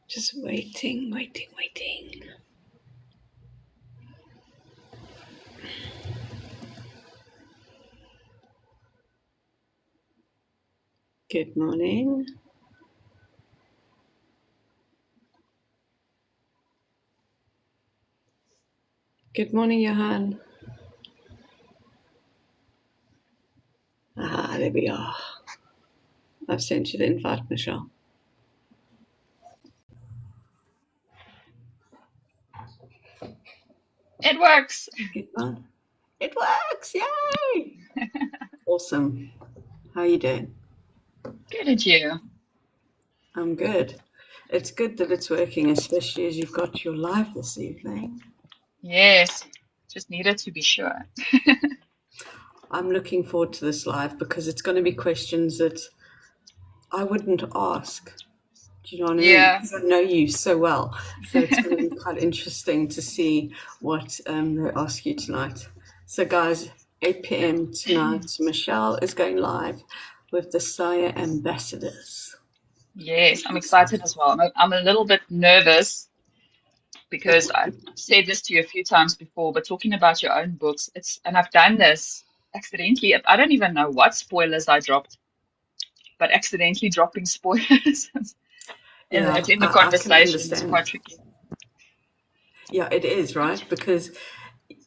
Just waiting. Good morning. Good morning, Johan. There we are. I've sent you the invite, Michelle. It works. Good one. It works. Yay! Awesome. How are you doing? Good at you. I'm good. It's good that it's working, especially as you've got your live this evening. Yes, just needed to be sure. I'm looking forward to this live because it's going to be questions that I wouldn't ask. Do you know what I mean? Yeah. Because I know you so well. So it's going to be quite interesting to see what they ask you tonight. So guys, 8 p.m. tonight, Michelle is going live with the SAIAA ambassadors. Yes, I'm excited as well. I'm a little bit nervous because I've said this to you a few times before, but talking about your own books, and I've done this accidentally. I don't even know what spoilers I dropped, but accidentally dropping spoilers in Yeah, the I can conversation is understand. quite tricky. Yeah, it is, right? Because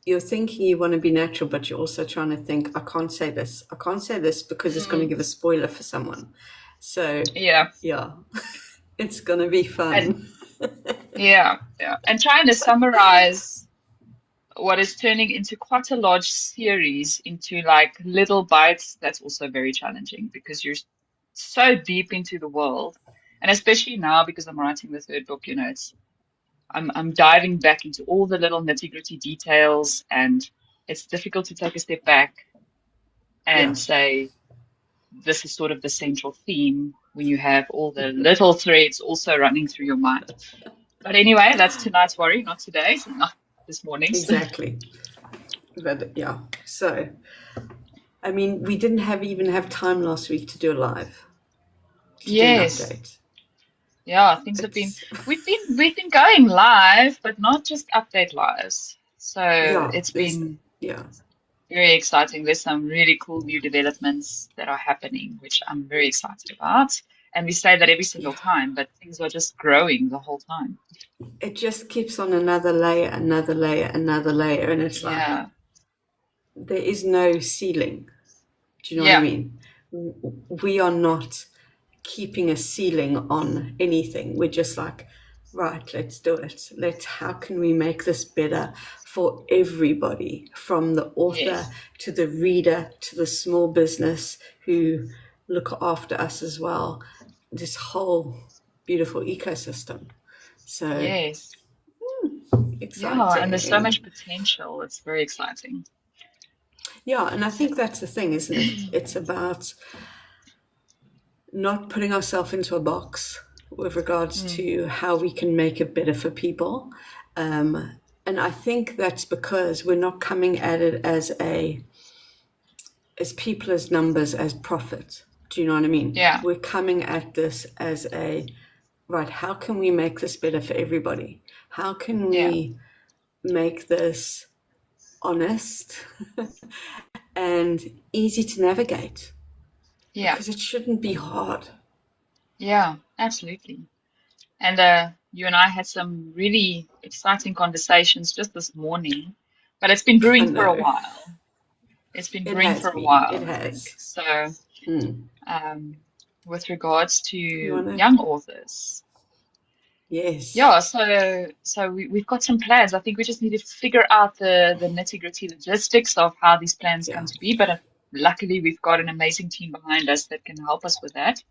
you're thinking you want to be natural, but you're also trying to think, I can't say this. I can't say this because it's going to give a spoiler for someone. So, Yeah. yeah, it's going to be And fun. yeah. And trying to summarize what is turning into quite a large series into like little bites, that's also very challenging because you're so deep into the world. And especially now because I'm writing the third book, I'm diving back into all the little nitty-gritty details, and it's difficult to take a step back Yeah. and say this is sort of the central theme when you have all the little threads also running through your mind. But anyway, that's tonight's worry, not today's, not this morning's. Exactly. But yeah, so I mean, we didn't even have time last week to do a live, to do an Yes. update. Yeah, things have been It's we've been going live, but not just update lives. So yeah, it's there's been yeah, very exciting. There's some really cool new developments that are happening, which I'm very excited about. And we say that every single yeah. time, but things are just growing the whole time. It just keeps on another layer, another layer, another layer, and it's like Yeah. there is no ceiling. Do you know what I Yeah. mean? We are not keeping a ceiling on anything. We're just like, right, let's do it. How can we make this better for everybody, from the author Yes. to the reader to the small business who look after us as well. This whole beautiful ecosystem. So Yes. Yeah. And there's so much exciting. potential. It's very exciting. Yeah, and I think that's the thing, isn't it? It's about not putting ourselves into a box with regards Mm. to how we can make it better for people. And I think that's because we're not coming at it as people, as numbers, as profit. Do you know what I mean? Yeah. We're coming at this as right, how can we make this better for everybody? How can Yeah. we make this honest and easy to navigate? Yeah. Because it shouldn't be hard. Yeah. Absolutely. And you and I had some really exciting conversations just this morning, but it's been I brewing for a know. while. It's been It brewing has for a been. It while, I think. has. So, um, with regards to You want to? young authors, Yes. yeah, so we've got some plans. I think we just need to figure out the nitty-gritty logistics of how these plans come Yeah. to be. But luckily, we've got an amazing team behind us that can help us with that.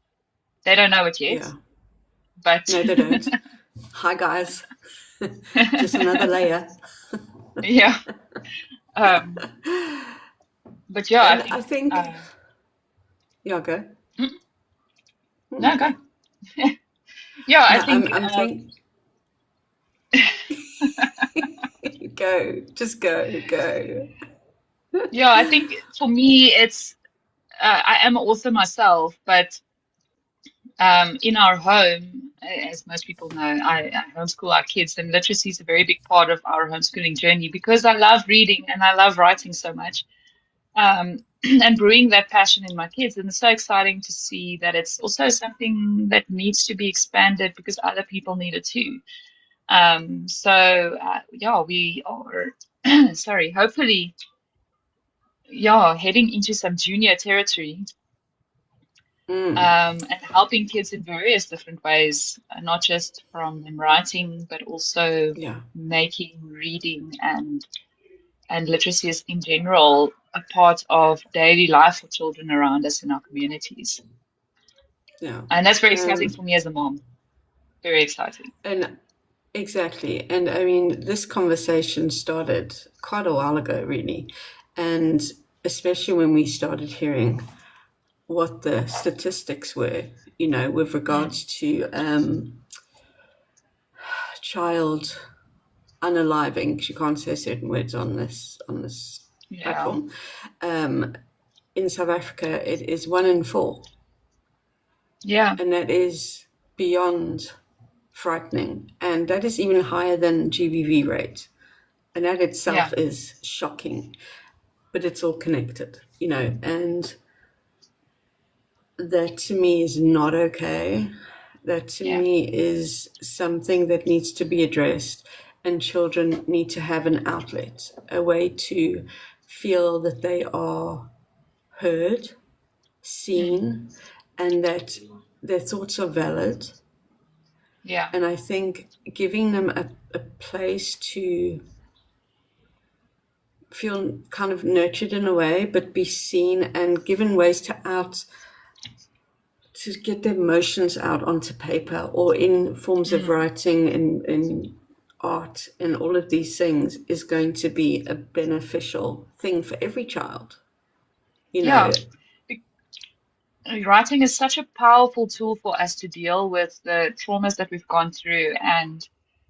They don't know it yet, Yeah. but No, they don't. Hi, guys. Just another layer. yeah. Um, but yeah, I And I think think, yeah, go. no, go. Okay. Yeah, I Yeah, think I'm think go, just go, go. yeah, I think for me it's I am an author myself, but in our home, as most people know, I homeschool our kids, and literacy is a very big part of our homeschooling journey because I love reading and I love writing so much, and brewing that passion in my kids. And it's so exciting to see that it's also something that needs to be expanded because other people need it too. Yeah, we are, sorry, hopefully, yeah, heading into some junior territory, Mm, and helping kids in various different ways, not just from them writing, but also yeah, making reading and literacy is in general a part of daily life for children around us in our communities. yeah. And that's very exciting Um, for me as a mom. Very exciting. and exactly. And I mean, this conversation started quite a while ago, really. And especially when we started hearing what the statistics were, with Mm, regards to child unaliving, 'cause you can't say certain words on this yeah, platform. Um, in South Africa, it is 1 in 4, yeah, and that is beyond frightening, and that is even higher than GBV rate, and that yeah, itself is shocking. But it's all connected, and that to me is not okay. That to yeah. me is something that needs to be addressed, and children need to have an outlet, a way to feel that they are heard, Mm, seen, and that their thoughts are valid. yeah, And I think giving them a place to feel kind of nurtured in a way, but be seen and given ways to get their emotions out onto paper or in forms of mm, writing in art and all of these things is going to be a beneficial thing for every child, you yeah. know. Writing is such a powerful tool for us to deal with the traumas that we've gone through and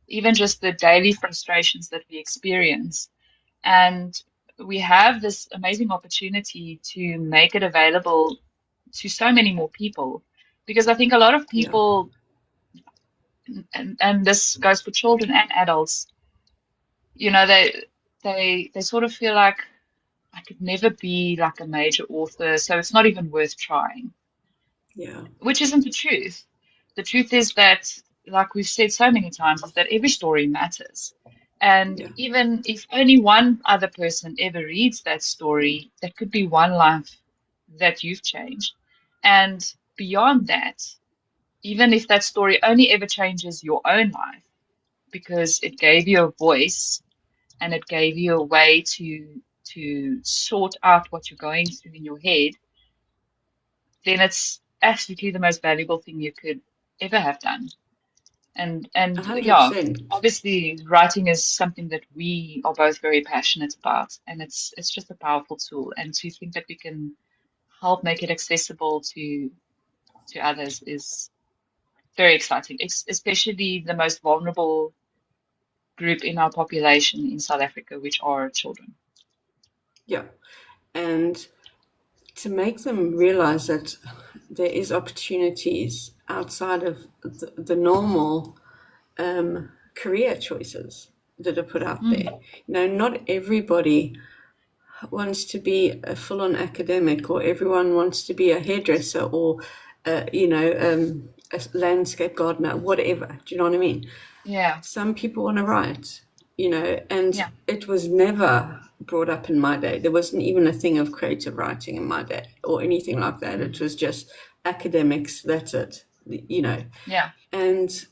even just the daily frustrations that we experience. And we have this amazing opportunity to make it available to so many more people. Because I think a lot of Yeah, people, and this goes for children and adults, you know, they sort of feel like I could never be like a major author, so it's not even worth trying, yeah, which isn't the truth. The truth is that, like we've said so many times, is that every story matters. And yeah, even if only one other person ever reads that story, that could be one life that you've changed. And beyond that, even if that story only ever changes your own life because it gave you a voice and it gave you a way to sort out what you're going through in your head, then it's absolutely the most valuable thing you could ever have done. And yeah, 100%. obviously writing is something that we are both very passionate about, and it's just a powerful tool. And to think that we can help make it accessible to others is very exciting, especially the most vulnerable group in our population in South Africa, which are children. Yeah, and to make them realize that there is opportunities outside of the normal career choices that are put out there. Mm, Not everybody wants to be a full-on academic, or everyone wants to be a hairdresser, or a landscape gardener, whatever. Do you know what I mean? yeah, Some people want to write, and yeah, it was never brought up in my day. There wasn't even a thing of creative writing in my day or anything like that. It mm, was just academics, that's it, yeah, And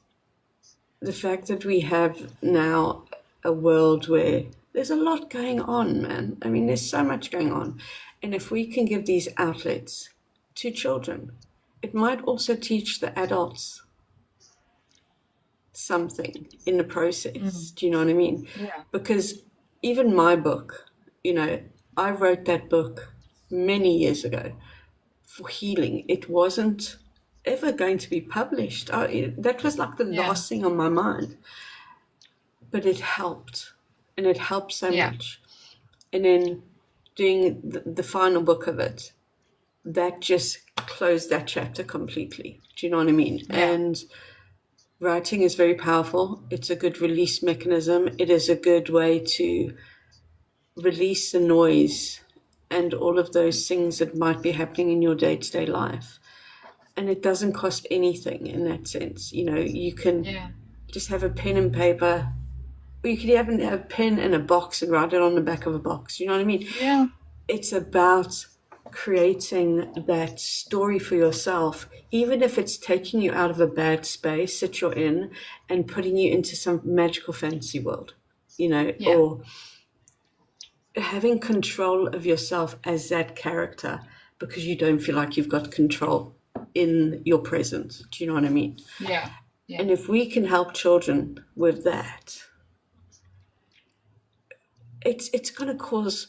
the fact that we have now a world where there's a lot going on, man. I mean, there's so much going on. And if we can give these outlets to children, it might also teach the adults something in the process. mm, Do you know what I mean? yeah, Because even my book, I wrote that book many years ago for healing. It wasn't ever going to be published. That was like the Yeah. last thing on my mind. But it helped, and it helped so Yeah. much. And then doing the final book of it, that just closed that chapter completely. Do you know what I mean? Yeah. And writing is very powerful. It's a good release mechanism. It is a good way to release the noise and all of those things that might be happening in your day-to-day life. And it doesn't cost anything in that sense. You can Yeah. just have a pen and paper, or you could even have a pen and a box and write it on the back of a box. You know what I mean? Yeah. It's about creating that story for yourself, even if it's taking you out of a bad space that you're in and putting you into some magical fantasy world, Yeah. or having control of yourself as that character because you don't feel like you've got control in your present. Do you know what I mean? Yeah. Yeah. And if we can help children with that, it's going to cause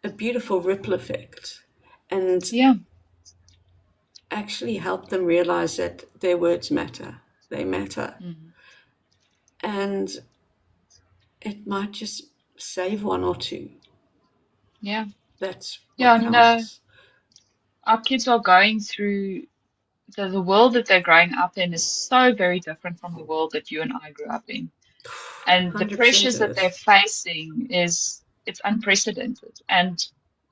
a beautiful ripple effect and Yeah. actually help them realize that their words matter. They matter. Mhm. And it might just save one or two. Yeah. That's what Yeah. No, counts. our kids are going through the world that they're growing up in is so very different from the world that you and I grew up in. And the 100% pressures it that they're is. facing it's unprecedented. And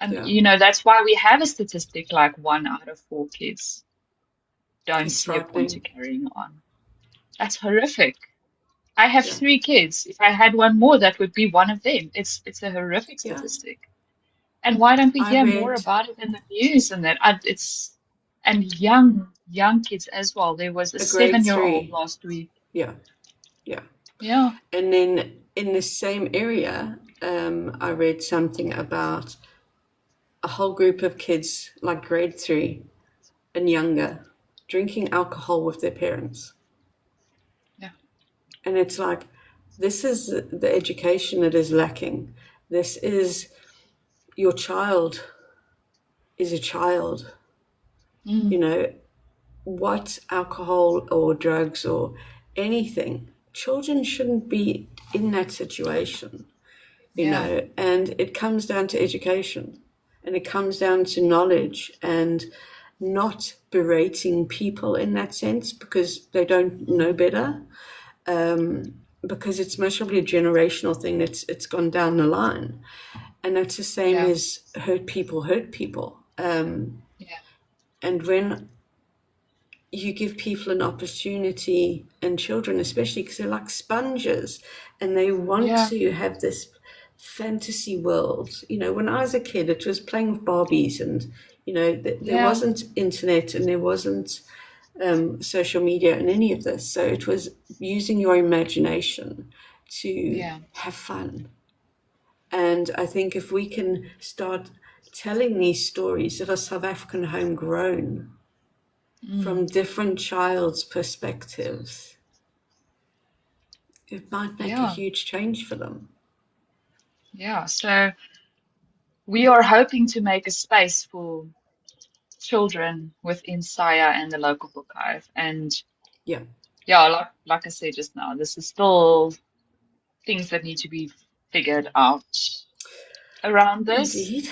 Yeah, that's why we have a statistic like 1 out of 4 kids don't it's see a point to frightening. carrying on. That's horrific. I have Yeah, 3 kids. If I had one more, that would be one of them. It's a horrific yeah. statistic. And why don't we I hear more read about it in the news and that? And young kids as well. There was a a grade 7-year-old three. last week. Yeah, yeah. Yeah, And then in the same area, I read something about a whole group of kids, like grade 3 and younger, drinking alcohol with their parents. yeah, And it's like, this is the education that is lacking. This is your child is a child. You mm, know, what alcohol or drugs or anything, children shouldn't be in that situation, yeah, and it comes down to education and it comes down to knowledge and not berating people in that sense because they don't know mm, better. Because it's most probably a generational thing that's it's gone down the line, and that's the same yeah, as hurt people. yeah, And when you give people an opportunity, and children especially, because they're like sponges and they want yeah, to have this fantasy world. When I was a kid, it was playing with Barbies, and there yeah, wasn't internet and there wasn't social media and any of this. So it was using your imagination to yeah, have fun. And I think if we can start telling these stories that are South African homegrown mm, from different child's perspectives, it might make a yeah, huge change for them. yeah. So we are hoping to make a space for children within SAIAA and the local book hive. And Yeah, yeah, like I said just now, this is still things that need to be figured out around this. indeed.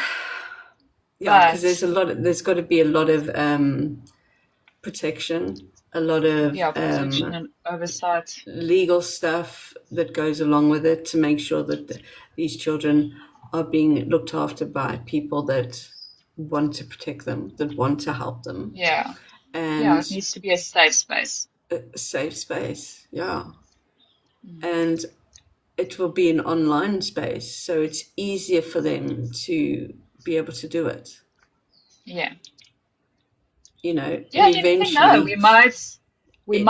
Yeah, because But there's got to be a lot of protection, a lot of yeah, protection and oversight. legal stuff that goes along with it to make sure that these children are being looked after by people that want to protect them, that want to help them, Yeah. Yeah, and it needs to be a safe space. a safe space. Yeah. Mm. And it will be an online space, so it's easier for them to be able to do it, Yeah. and Yeah, you never know. eventually, We might in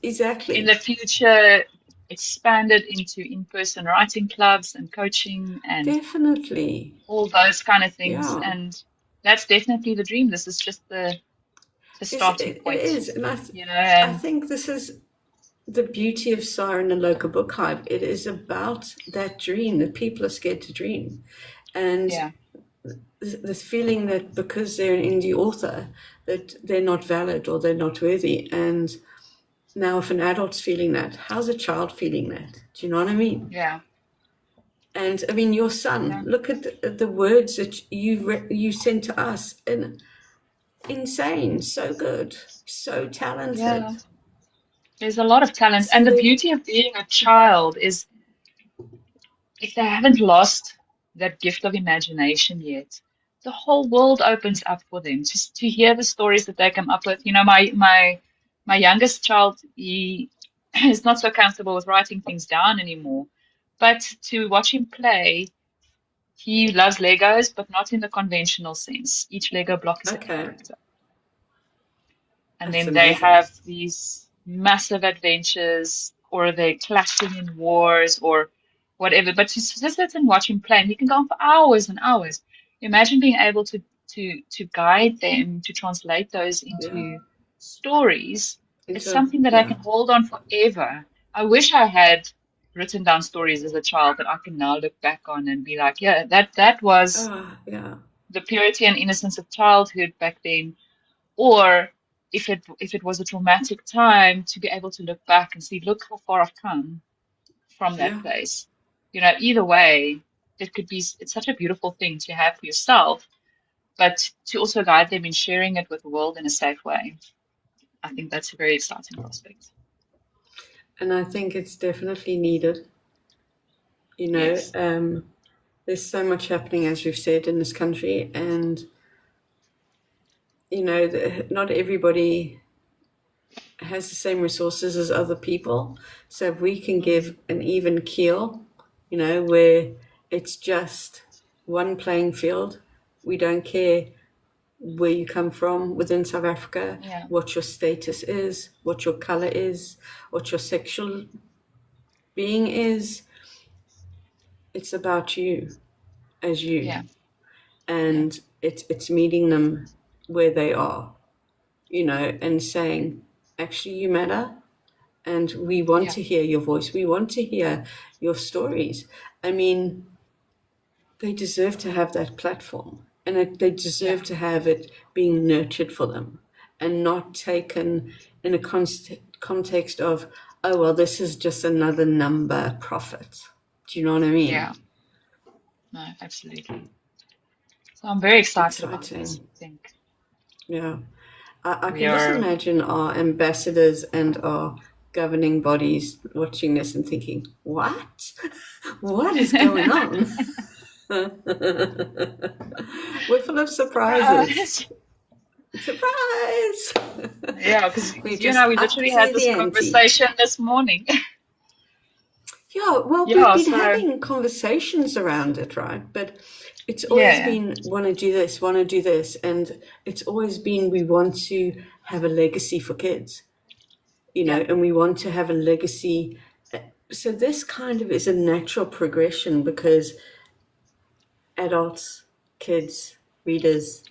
exactly, the future expand it into in-person writing clubs and coaching and definitely, all those kind of things. yeah. And that's definitely the dream. This is just the starting It point, is, and I and think this is the beauty of SAIAA and local book hive. It is about that dream that people are scared to dream, and yeah, this feeling that because they're an indie author, that they're not valid or they're not worthy. And now if an adult's feeling that, how's a child feeling that? Do you know what I mean? Yeah. And I mean, your son, Yeah. look at the words that you sent to us, and insane, so good, so Yeah. talented. There's a lot of talent. So And the they, beauty of being a child is if they haven't lost that gift of imagination yet, the whole world opens up for them just to hear the stories that they come up with. You know, my youngest child, he is not so comfortable with writing things down anymore. But to watch him play, he loves Legos, but not in the conventional sense. Each Lego block is a okay, character. And that's then they amazing. have these massive adventures, or they're clashing in wars, or whatever. But to just sit and watch him play, and he can go on for hours and hours. Imagine being able to guide them to translate those Yeah, into stories. It's into something that I yeah, can hold on forever. I wish I had written down stories as a child that I can now look back on and be like, yeah, that was yeah, the purity and innocence of childhood back then. Or if it was a traumatic time, to be able to look back and see, look how far I've come from that yeah. place. You know, either way, it could be, it's such a beautiful thing to have for yourself, but to also guide them in sharing it with the world in a safe way. I think that's a very exciting prospect. And I think it's definitely needed. You know, Yes. there's so much happening, as we've said, in this country, and you know, not everybody has the same resources as other people. So if we can Mm. give an even keel, you know, where it's just one playing field, we don't care where you come from within South Africa, Yeah. what your status is, what your color is, what your sexual being is. It's about you as Yeah. you, Yeah. and it's meeting them where they are, you know, and saying, actually, you matter, and we want Yeah. to hear your voice. We want to hear your stories. I mean, they deserve to have that platform, and they Yeah. deserve to have it being nurtured for them and not taken in a context of, oh, well, this is just another number profit. Do you know what I Yeah. mean? No, absolutely. So I'm very It's excited about this. exciting. I think Yeah. I we can just are, imagine our ambassadors and our governing bodies watching this and thinking, what? What is going on? We're full of surprises. surprise. Surprise! Yeah, because We you and I, just we up literally had this the ante. conversation this morning. Yeah, well, we've Yeah, been so having conversations around it, right? But it's always yeah, been want to do this, want to do this. And it's always been we want to have a legacy for kids, you know, yeah, and we want to have a legacy. So this kind of is a natural progression because adults, kids, readers,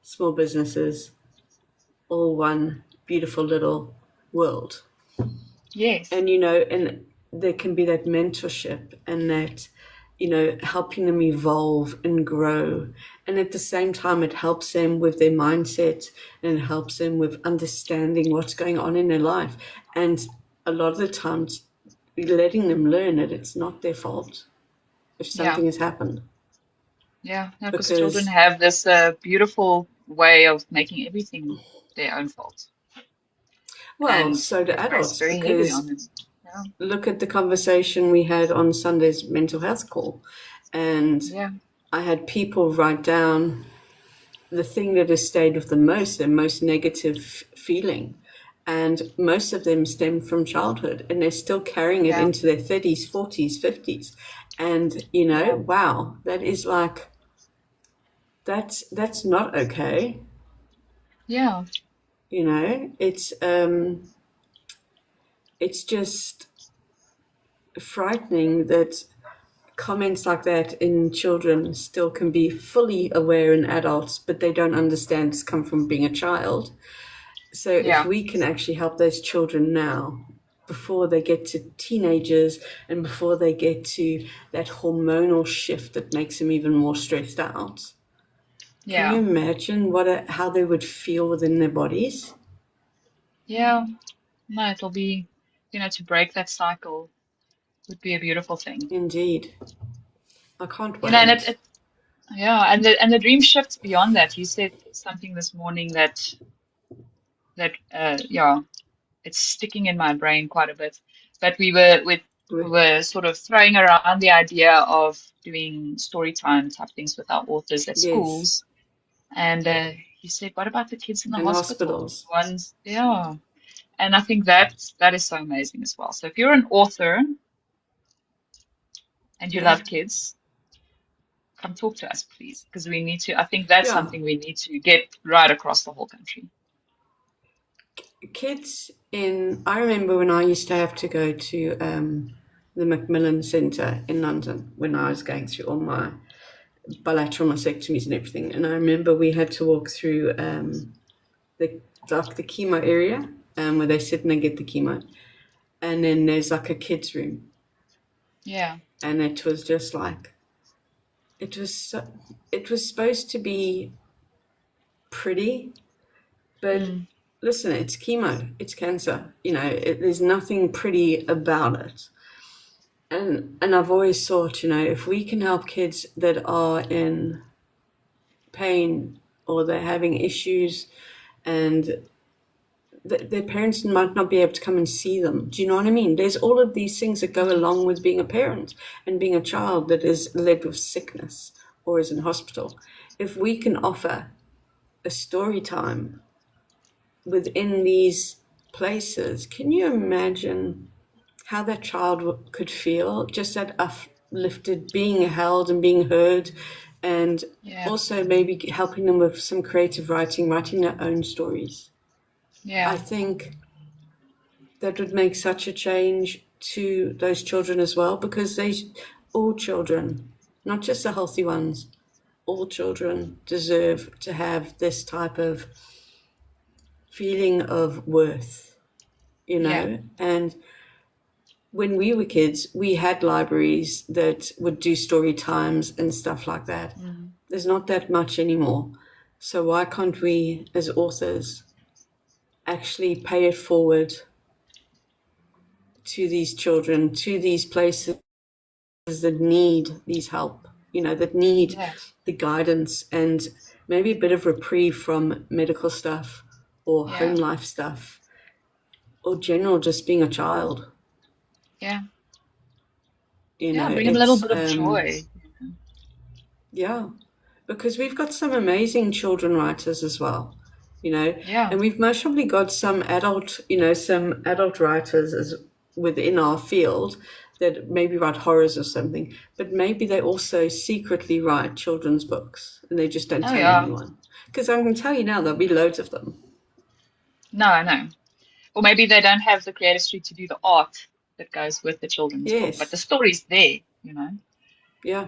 small businesses, all one beautiful little world. yes, And you know, and there can be that mentorship and that, you know, helping them evolve and grow, and at the same time it helps them with their mindset and it helps them with understanding what's going on in their life, and a lot of the times letting them learn that it's not their fault if yeah, something has happened, yeah. No, because children because have this beautiful way of making everything their own fault, well, and so do it weighs adults, very heavily on because them. Yeah, look at the conversation we had on Sunday's mental health call, and yeah, I had people write down the thing that has stayed with them most, their most negative feeling. And most of them stem from childhood and they're still carrying it yeah, into their 30s, 40s, 50s. And, you know, yeah, wow, that is like, that's not okay. yeah, You know, it's just frightening that comments like that in children still can be fully aware in adults, but they don't understand it's come from being a child. So if yeah, we can actually help those children now, before they get to teenagers and before they get to that hormonal shift that makes them even more stressed out, Can you Yeah. imagine how they would feel within their bodies? Yeah. No, it'll be, to break that cycle would be a beautiful thing. Indeed. I can't And wait. yeah, and the dream shifts beyond that. You said something this morning that yeah, it's sticking in my brain quite a bit. But we We- were sort of throwing around the idea of doing story time type things with our authors at Yes. schools. And he said, what about the kids in the And hospital? hospitals. Ones, yeah. And I think that is so amazing as well. So if you're an author and you Yeah. love kids, come talk to us, please, because I think that's Yeah. something we need to get right across the whole country. I remember when I used to have to go to the Macmillan Centre in London when I was going through all my bilateral mastectomies and everything. And I remember we had to walk through the the chemo area where they sit and they get the chemo. And then there's like a kids' room. Yeah. And it was just like, it was supposed to be pretty, but Mm. listen, it's chemo, it's cancer. There's nothing pretty about it. And I've always thought, if we can help kids that are in pain or they're having issues and their parents might not be able to come and see them. Do you know what I mean? There's all of these things that go along with being a parent and being a child that is led with sickness or is in hospital. If we can offer a story time within these places, can you imagine how that child could feel? Just that uplifted, being held and being heard, and Yeah. also maybe helping them with some creative writing their own stories. I Yeah. think that would make such a change to those children as well, because all children, not just the healthy ones, all children deserve to have this type of feeling of worth, Yeah. and when we were kids, we had libraries that would do story times and stuff like that. Mm. There's not that much anymore. So why can't we, as authors, actually pay it forward to these children, to these places that need these help, that need Yes. the guidance and maybe a bit of reprieve from medical stuff or home Yeah. life stuff or general just being a child. Yeah. Yeah. Bring them a little It's bit of joy. yeah, because we've got some amazing children writers as well, Yeah. and we've most probably got some adult writers as within our field that maybe write horrors or something, but maybe they also secretly write children's books and they just don't Oh tell yeah. anyone. Because I can tell you now, there'll be loads of them. No, I know. Or maybe they don't have the creative street to do the art that goes with the children's book, but the Yes, story's there. yeah.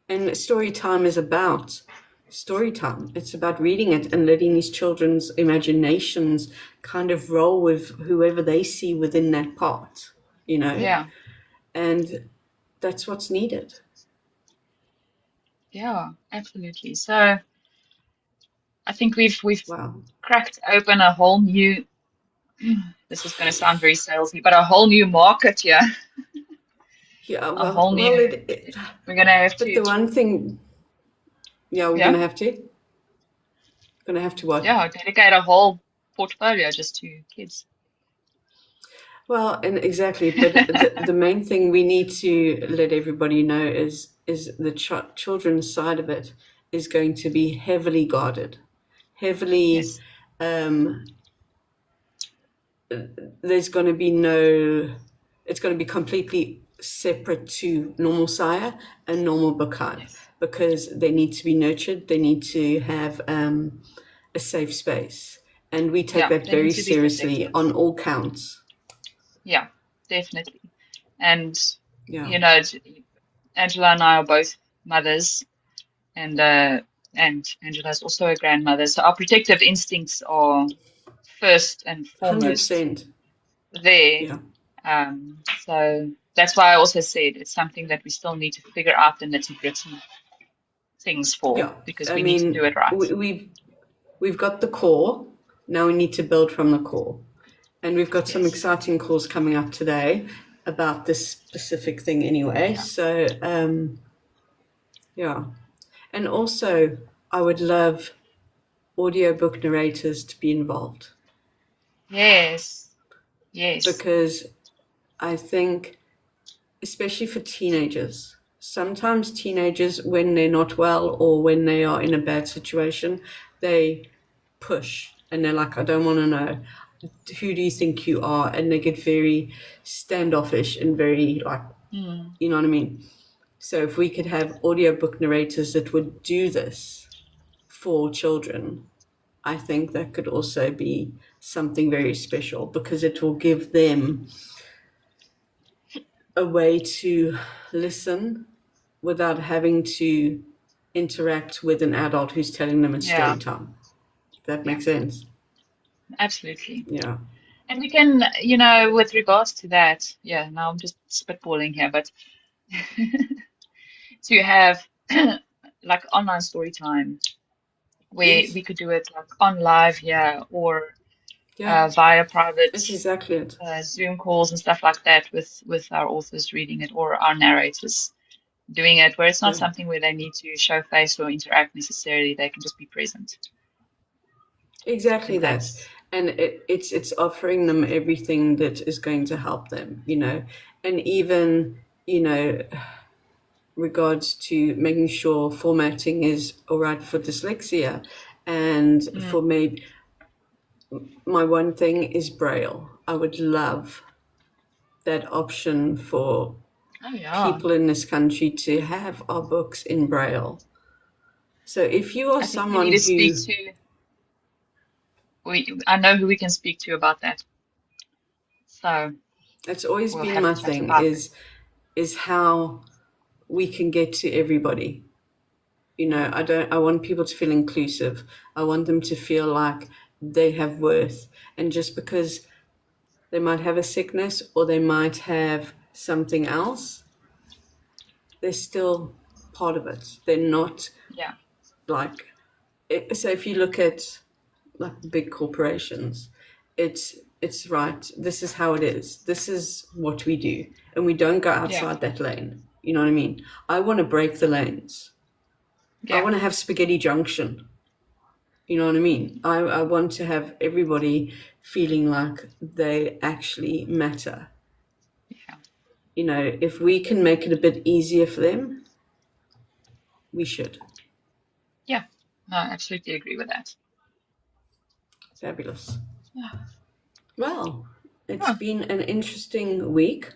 And story time is about story time. It's about reading it and letting these children's imaginations kind of roll with whoever they see within that part, you know? Yeah. And that's what's needed. Yeah, absolutely. So I think we've Wow. cracked open a whole new, this is going to sound very salesy, but a whole new market here. Yeah, A well, whole well, new, we're going to have but to, the one thing, yeah, we're yeah, going to have to what? yeah, dedicate a whole portfolio just to kids. Well, and exactly, but the main thing we need to let everybody know is the children's side of it is going to be heavily guarded, heavily. Yes. Um, there's going to be no. It's going to be completely separate to normal SAIAA and normal book Hive Yes. because they need to be nurtured. They need to have a safe space, and we take Yeah, that they need very to be seriously protected. on all counts. Yeah, definitely. And, Yeah, you know, Angela and I are both mothers, and Angela's also a grandmother. So our protective instincts are first and hundred foremost percent. there. Yeah. So that's why I also said it's something that we still need to figure out the nitty-gritty. things for, Yeah, because I we need to do mean, it right. we've got the core. Now we need to build from the core, and we've got some Yes. exciting calls coming up today about this specific thing anyway. Yeah. So yeah, and also I would love audiobook narrators to be involved Yes. Yes. because I think, especially for teenagers, sometimes teenagers, when they're not well or when they are in a bad situation, they push and they're like, I don't want to know. Who do you think you are? And they get very standoffish and very like, Mm. you know what I mean? So if we could have audiobook narrators that would do this for children, I think that could also be something very special because it will give them a way to listen without having to interact with an adult who's telling them it's story Yeah. time. If that Yeah. makes sense. Absolutely. Yeah. And we can, with regards to that, yeah, now I'm just spitballing here, but to have like online story time where Yes. we could do it like on live here or Yeah. via private That's exactly it. Zoom calls and stuff like that with our authors reading it or our narrators doing it, where it's not Yeah. something where they need to show face or interact necessarily. They can just be present. I Exactly think that. that's, And it's offering them everything that is going to help them, and even, regards to making sure formatting is all right for dyslexia. And for mm, me, my one thing is Braille. I would love that option for oh yeah. people in this country to have our books in Braille. So if you are I think we need someone to speak who, to, I know who we can speak to about that. So it's always we'll been have a my chat thing, about that. is how we can get to everybody. I want people to feel inclusive. I want them to feel like they have worth. And just because they might have a sickness or they might have something else, they're still part of it. They're not Yeah. like so if you look at like big corporations, it's right. This is how it is. This is what we do, and we don't go Yeah. outside that lane. You know what I mean? I want to break the lanes. I Yeah. want to have spaghetti junction. You know what I mean? I want to have everybody feeling like they actually matter. Yeah. If we can make it a bit easier for them, we should. Yeah. No, I absolutely agree with that. Fabulous. Yeah. Well, it's Oh, been an interesting week.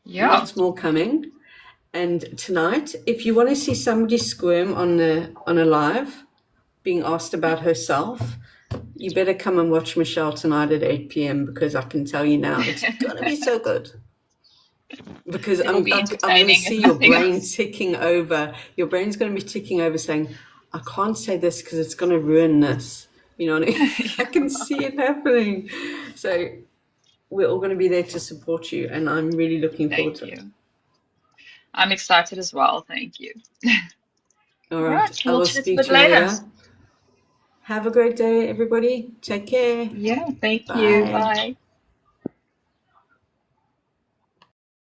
yeah. Lots more coming. And tonight, if you want to see somebody squirm on a live, being asked about herself, you better come and watch Michelle tonight at 8 p.m. because I can tell you now it's gonna be so good. Because It'll I'm be I'm going to entertaining if see your nothing brain else. ticking over. Your brain's going to be ticking over, saying, "I can't say this because it's going to ruin this." You know what I mean? I Yeah. can see it happening. So we're all going to be there to support you, and I'm really looking forward Thank to it. you. I'm excited as well. Thank you. All All right. right, I We'll will chat a speak bit to you later. later. Have a great day, everybody. Take care. Yeah. Thank you. Bye. Bye.